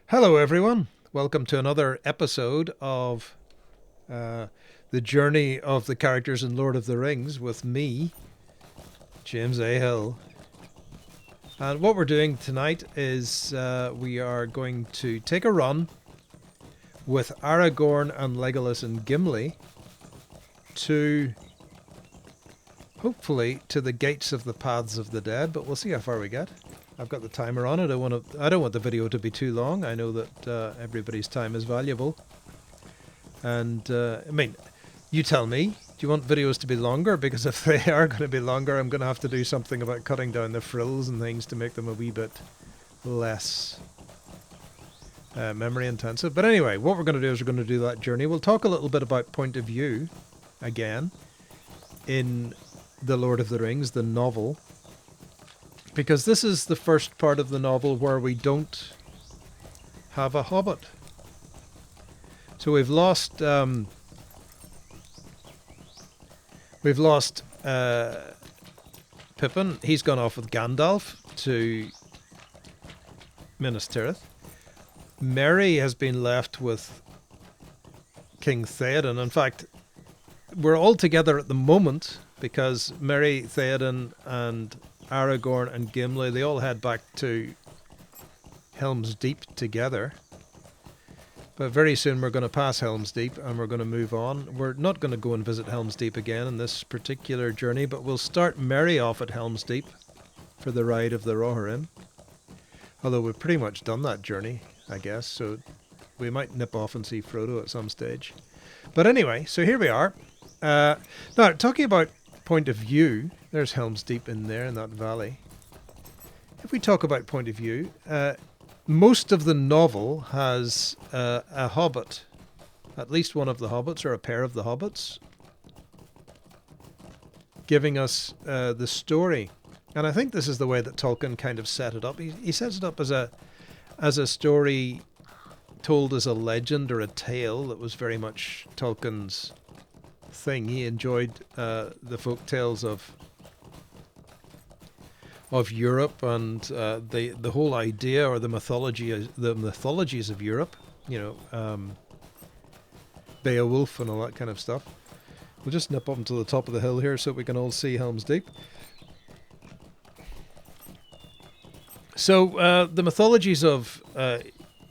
Hello, everyone. Welcome to another episode of the journey of the characters in Lord of the Rings with me, James A. Hill. And what we're doing tonight is we are going to take a run with Aragorn and Legolas and Gimli to, hopefully, to the gates of the Paths of the Dead, but we'll see how far we get. I've got the timer on. I don't want the video to be too long. I know that everybody's time is valuable. And you tell me. Do you want videos to be longer? Because if they are going to be longer, I'm going to have to do something about cutting down the frills and things to make them a wee bit less memory intensive. But anyway, what we're going to do is we're going to do that journey. We'll talk a little bit about point of view again in The Lord of the Rings, the novel. Because this is the first part of the novel where we don't have a hobbit. So we've lost Pippin. He's gone off with Gandalf to Minas Tirith. Merry has been left with King Theoden. In fact, we're all together at the moment because Merry, Theoden and Aragorn and Gimli, they all head back to Helm's Deep together. But very soon we're going to pass Helm's Deep and we're going to move on. We're not going to go and visit Helm's Deep again in this particular journey, but we'll start Merry off at Helm's Deep for the ride of the Rohirrim. Although we've pretty much done that journey, I guess, so we might nip off and see Frodo at some stage. But anyway, so here we are. Now, talking about point of view, there's Helm's Deep in there in that valley. If we talk about point of view, most of the novel has a hobbit, at least one of the hobbits or a pair of the hobbits, giving us the story. And I think this is the way that Tolkien kind of set it up. He sets it up as a story told as a legend or a tale that was very much Tolkien's thing. He enjoyed the folk tales of Europe and the whole idea or the mythologies of Europe, Beowulf and all that kind of stuff. We'll just nip up to the top of the hill here so we can all see Helm's Deep. So the mythologies of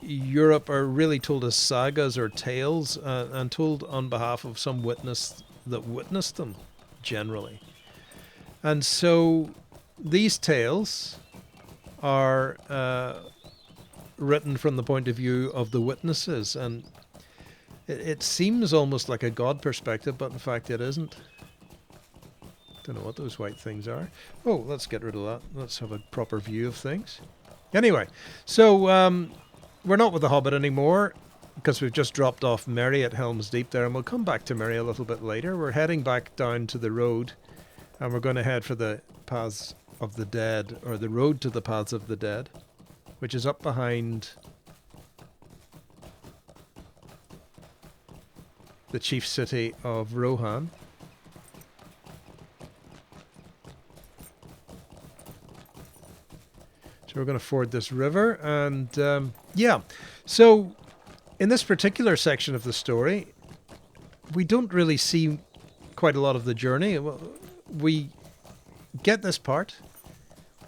Europe are really told as sagas or tales and told on behalf of some witness that witnessed them, generally. And so these tales are written from the point of view of the witnesses, and it seems almost like a God perspective, but in fact it isn't. Don't know what those white things are. Oh, let's get rid of that. Let's have a proper view of things. Anyway, so we're not with the Hobbit anymore because we've just dropped off Merry at Helm's Deep there, and we'll come back to Merry a little bit later. We're heading back down to the road, and we're going to head for the Paths of the Dead, or the road to the Paths of the Dead, which is up behind the chief city of Rohan. So we're going to ford this river, and so in this particular section of the story, we don't really see quite a lot of the journey. We get this part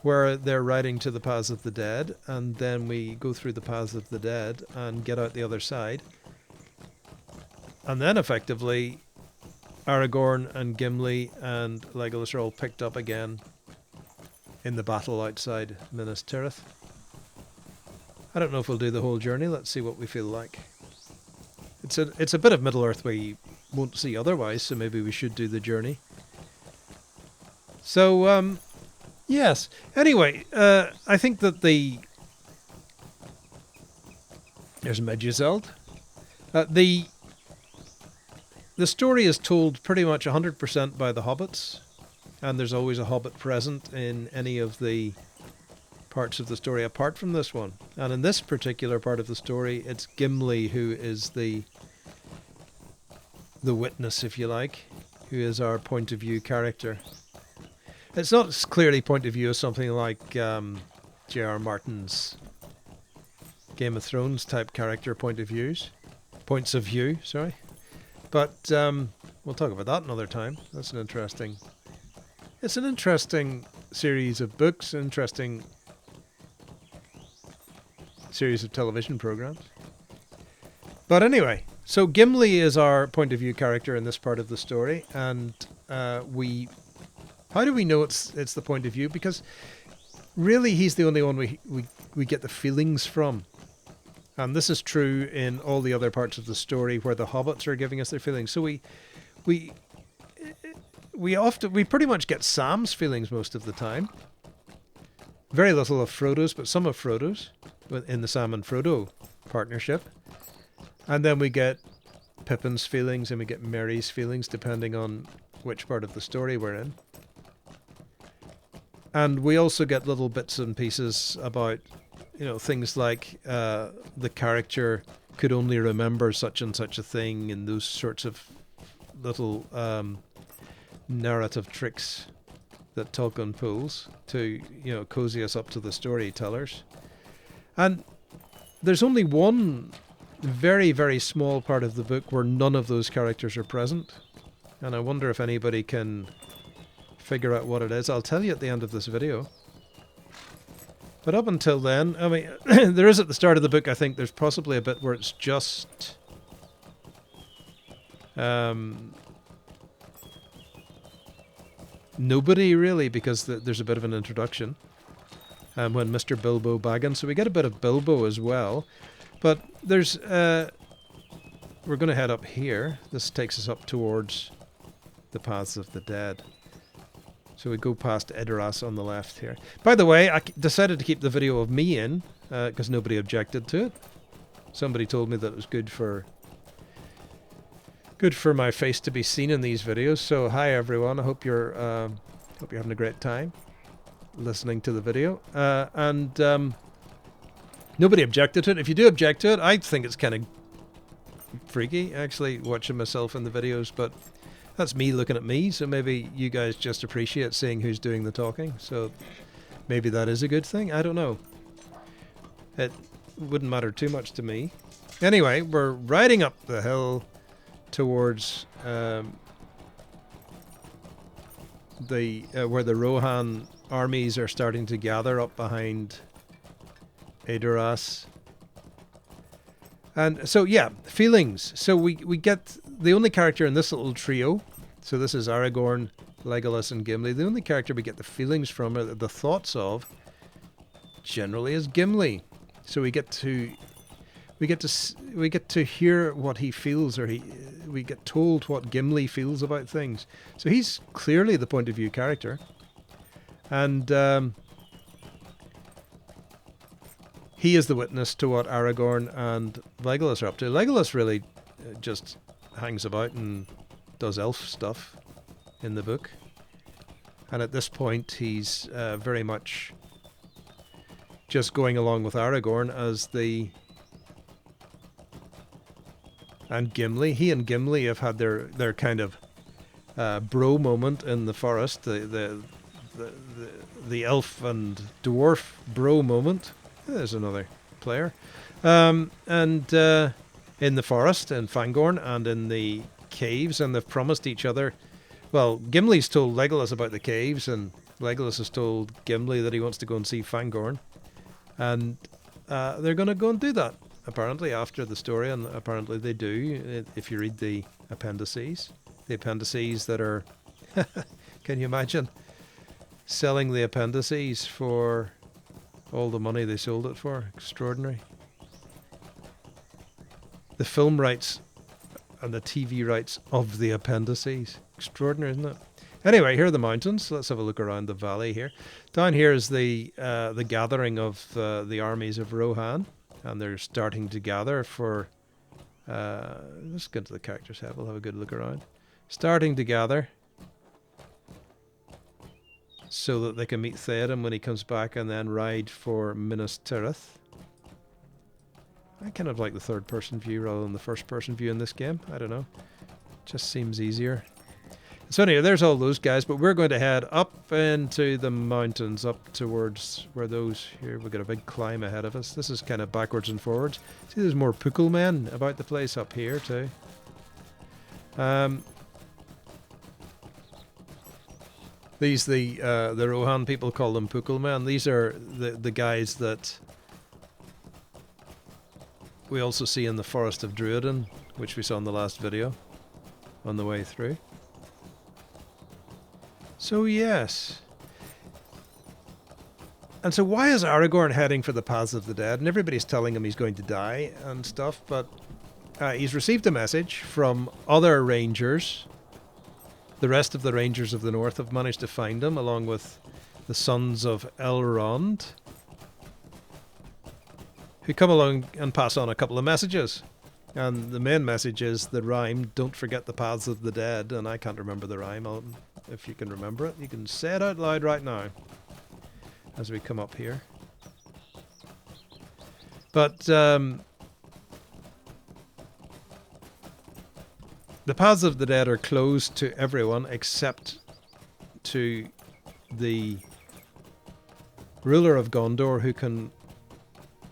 where they're riding to the Paths of the Dead, and then we go through the Paths of the Dead and get out the other side. And then effectively Aragorn and Gimli and Legolas are all picked up again in the battle outside Minas Tirith. I don't know if we'll do the whole journey. Let's see what we feel like. It's a bit of Middle-earth we won't see otherwise, so maybe we should do the journey. So, yes. Anyway, I think that there's Medjugorje. The story is told pretty much 100% by the hobbits, and there's always a hobbit present in any of the parts of the story apart from this one. And in this particular part of the story, it's Gimli who is the witness, if you like, who is our point of view character. It's not as clearly point of view as something like J.R. Martin's Game of Thrones type character points of view, sorry. But we'll talk about that another time. It's an interesting series of books, interesting series of television programs. But anyway, so Gimli is our point of view character in this part of the story, and how do we know it's the point of view? Because really he's the only one we get the feelings from. And this is true in all the other parts of the story where the hobbits are giving us their feelings. So we pretty much get Sam's feelings most of the time. Very little of Frodo's, but some of Frodo's in the Sam and Frodo partnership. And then we get Pippin's feelings and we get Merry's feelings depending on which part of the story we're in. And we also get little bits and pieces about, things like the character could only remember such and such a thing, and those sorts of little narrative tricks that Tolkien pulls to, cozy us up to the storytellers. And there's only one very, very small part of the book where none of those characters are present. And I wonder if anybody can figure out what it is. I'll tell you at the end of this video. But up until then, I mean, there is at the start of the book, I think there's possibly a bit where it's just nobody really, because there's a bit of an introduction when Mr. Bilbo Baggins. So we get a bit of Bilbo as well. But there's we're going to head up here. This takes us up towards the Paths of the Dead. So we go past Edoras on the left here. By the way, I decided to keep the video of me in because nobody objected to it. Somebody told me that it was good for my face to be seen in these videos. So hi everyone. I hope you're having a great time listening to the video. Nobody objected to it. If you do object to it, I think it's kind of freaky actually watching myself in the videos, but that's me looking at me, so maybe you guys just appreciate seeing who's doing the talking. So maybe that is a good thing. I don't know. It wouldn't matter too much to me. Anyway, we're riding up the hill towards where the Rohan armies are starting to gather up behind Edoras. And so, yeah, feelings. So we get the only character in this little trio. So this is Aragorn, Legolas, and Gimli. The only character we get the feelings from, or the thoughts of, generally is Gimli. So we get to hear what he feels, or we get told what Gimli feels about things. So he's clearly the point of view character, and he is the witness to what Aragorn and Legolas are up to. Legolas really just hangs about and does elf stuff in the book. And at this point, he's very much just going along with Aragorn as the... And Gimli. He and Gimli have had their kind of bro moment in the forest. The elf and dwarf bro moment. There's another player. And in the forest, in Fangorn, and in the caves, and they've promised each other... Well, Gimli's told Legolas about the caves, and Legolas has told Gimli that he wants to go and see Fangorn. And they're going to go and do that, apparently, after the story, and apparently they do, if you read the appendices. The appendices that are... Can you imagine? Selling the appendices for all the money they sold it for. Extraordinary. The film rights and the TV rights of the appendices. Extraordinary, isn't it? Anyway, here are the mountains. Let's have a look around the valley here. Down here is the gathering of the armies of Rohan, and they're starting to gather for... let's get to the character's head. We'll have a good look around. Starting to gather so that they can meet Theoden when he comes back and then ride for Minas Tirith. I kind of like the third-person view rather than the first-person view in this game. I don't know. Just seems easier. So anyway, there's all those guys, but we're going to head up into the mountains, up towards where those here. We've got a big climb ahead of us. This is kind of backwards and forwards. See, there's more Pukul men about the place up here too. These the Rohan people call them Pukul men. These are the guys that we also see in the Forest of Druiden, which we saw in the last video on the way through. So yes. And so why is Aragorn heading for the Paths of the Dead? And everybody's telling him he's going to die and stuff, but he's received a message from other rangers. The rest of the rangers of the north have managed to find him, along with the sons of Elrond, who come along and pass on a couple of messages. And the main message is the rhyme, "Don't forget the paths of the dead." And I can't remember the rhyme. If you can remember it, you can say it out loud right now as we come up here. But the paths of the dead are closed to everyone except to the ruler of Gondor, who can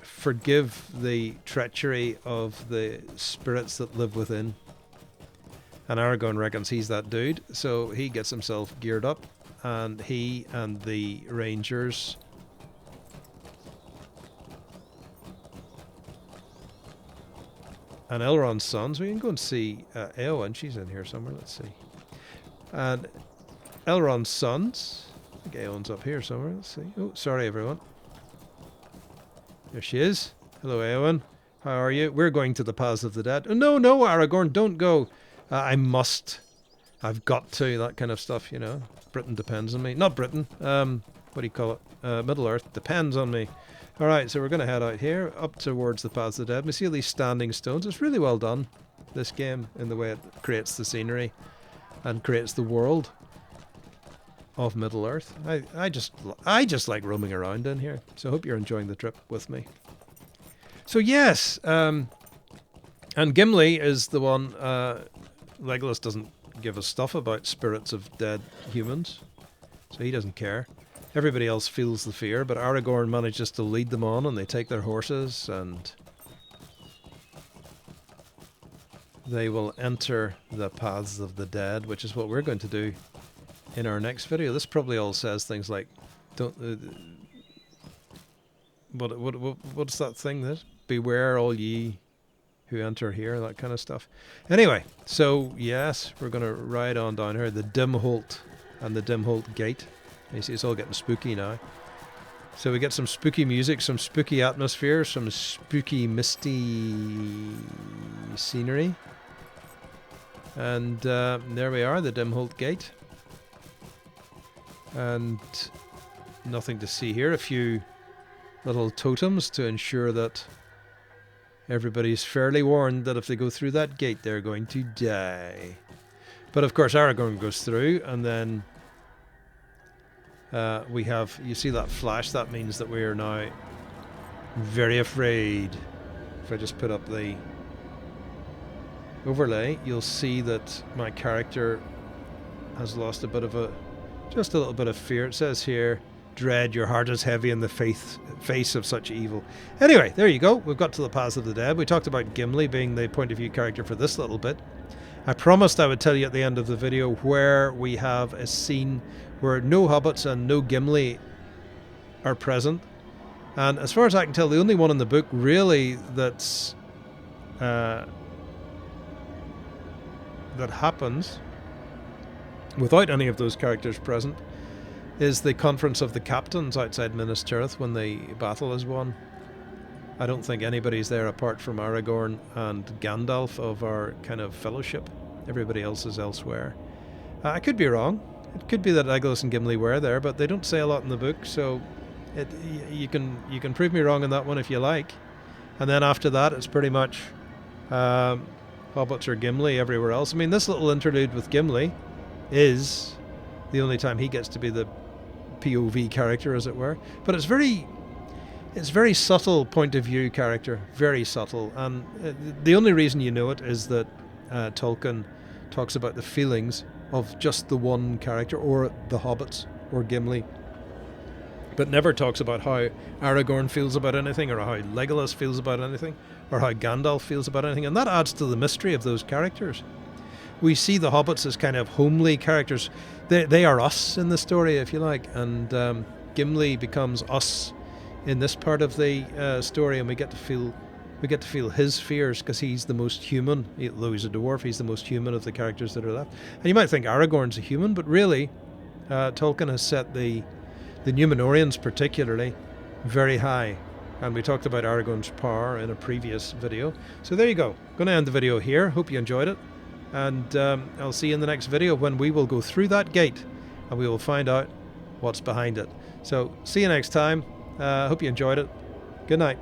forgive the treachery of the spirits that live within. And Aragorn reckons he's that dude, so he gets himself geared up, and he and the rangers and Elrond's sons. We can go and see Eowyn. She's in here somewhere. Let's see. And Elrond's sons. I think Eowyn's up here somewhere. Let's see. Oh, sorry, everyone. There she is. Hello, Eowyn. How are you? We're going to the Paths of the Dead. Oh, no, no, Aragorn, don't go. I must. I've got to. That kind of stuff, you know. Britain depends on me. Not Britain. What do you call it? Middle-earth depends on me. All right, so we're going to head out here, up towards the Paths of the Dead. We see all these standing stones. It's really well done, this game, in the way it creates the scenery and creates the world of Middle-earth. I just like roaming around in here. So I hope you're enjoying the trip with me. So yes, and Gimli is the one. Legolas doesn't give a stuff about spirits of dead humans, so he doesn't care. Everybody else feels the fear, but Aragorn manages to lead them on, and they take their horses, and they will enter the Paths of the Dead, which is what we're going to do in our next video. This probably all says things like, "Don't." What's that thing that? "Beware all ye who enter here," that kind of stuff. Anyway, so yes, we're going to ride on down here, the Dimholt and the Dimholt Gate. You see, it's all getting spooky now. So we get some spooky music, some spooky atmosphere, some spooky, misty scenery. And there we are, the Dimholt Gate. And nothing to see here. A few little totems to ensure that everybody's fairly warned that if they go through that gate, they're going to die. But of course, Aragorn goes through, and then we have, you see that flash, that means that we are now very afraid. If I just put up the overlay, you'll see that my character has lost a bit of just a little bit of fear. It says here, "Dread, your heart is heavy in the face of such evil." Anyway, there you go. We've got to the Paths of the Dead. We talked about Gimli being the point of view character for this little bit. I promised I would tell you at the end of the video where we have a scene where no hobbits and no Gimli are present. And as far as I can tell, the only one in the book really that's that happens without any of those characters present is the conference of the captains outside Minas Tirith when the battle is won. I don't think anybody's there apart from Aragorn and Gandalf of our kind of fellowship. Everybody else is elsewhere. I could be wrong. It could be that Legolas and Gimli were there, but they don't say a lot in the book, so you can prove me wrong on that one if you like. And then after that, it's pretty much hobbits or Gimli everywhere else. I mean, this little interlude with Gimli is the only time he gets to be the POV character, as it were. But it's very subtle point of view character, very subtle. And the only reason you know it is that Tolkien talks about the feelings of just the one character, or the hobbits, or Gimli, but never talks about how Aragorn feels about anything, or how Legolas feels about anything, or how Gandalf feels about anything, and that adds to the mystery of those characters. We see the hobbits as kind of homely characters. They are us in the story, if you like, and Gimli becomes us in this part of the story, and we get to feel his fears, because he's the most human. Though he's a dwarf, he's the most human of the characters that are left. And you might think Aragorn's a human, but really, Tolkien has set the Númenóreans particularly very high. And we talked about Aragorn's power in a previous video. So there you go. Going to end the video here. Hope you enjoyed it. And I'll see you in the next video, when we will go through that gate and we will find out what's behind it. So see you next time. Hope you enjoyed it. Good night.